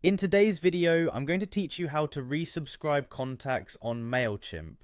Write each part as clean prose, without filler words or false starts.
In today's video, I'm going to teach you how to resubscribe contacts on Mailchimp.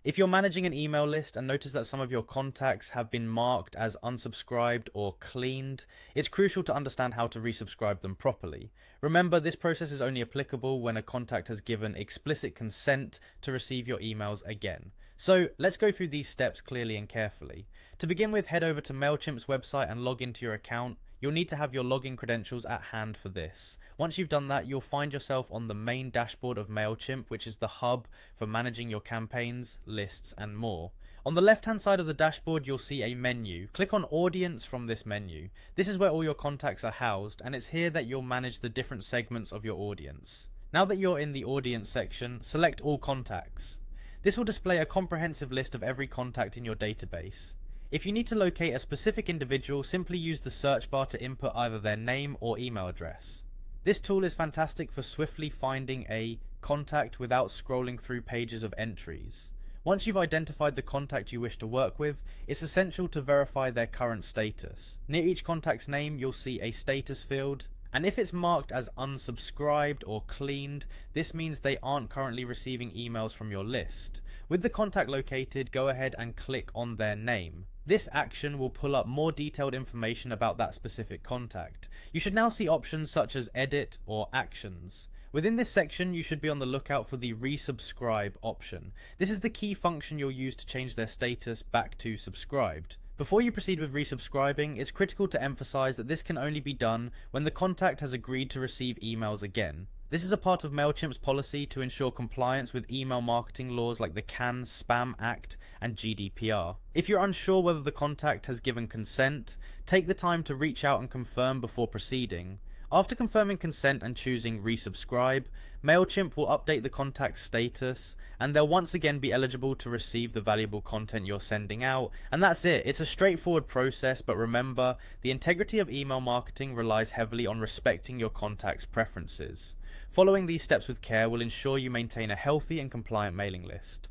If you're managing an email list and notice that some of your contacts have been marked as unsubscribed or cleaned, it's crucial to understand how to resubscribe them properly. Remember, this process is only applicable when a contact has given explicit consent to receive your emails again. So let's go through these steps clearly and carefully. To begin with, head over to Mailchimp's website and log into your account. You'll need to have your login credentials at hand for this. Once you've done that, you'll find yourself on the main dashboard of Mailchimp, which is the hub for managing your campaigns, lists, and more. On the left-hand side of the dashboard, you'll see a menu. Click on Audience from this menu. This is where all your contacts are housed, and it's here that you'll manage the different segments of your audience. Now that you're in the Audience section, select All Contacts. This will display a comprehensive list of every contact in your database. If you need to locate a specific individual, simply use the search bar to input either their name or email address. This tool is fantastic for swiftly finding a contact without scrolling through pages of entries. Once you've identified the contact you wish to work with, it's essential to verify their current status. Near each contact's name, you'll see a status field, and if it's marked as unsubscribed or cleaned, this means they aren't currently receiving emails from your list. With the contact located, go ahead and click on their name. This action will pull up more detailed information about that specific contact. You should now see options such as Edit or Actions. Within this section, you should be on the lookout for the Resubscribe option. This is the key function you'll use to change their status back to subscribed. Before you proceed with resubscribing, it's critical to emphasize that this can only be done when the contact has agreed to receive emails again. This is a part of Mailchimp's policy to ensure compliance with email marketing laws like the Can-Spam Act and GDPR. If you're unsure whether the contact has given consent, take the time to reach out and confirm before proceeding. After confirming consent and choosing resubscribe, Mailchimp will update the contact's status and they'll once again be eligible to receive the valuable content you're sending out. And that's it. It's a straightforward process, but remember, the integrity of email marketing relies heavily on respecting your contact's preferences. Following these steps with care will ensure you maintain a healthy and compliant mailing list.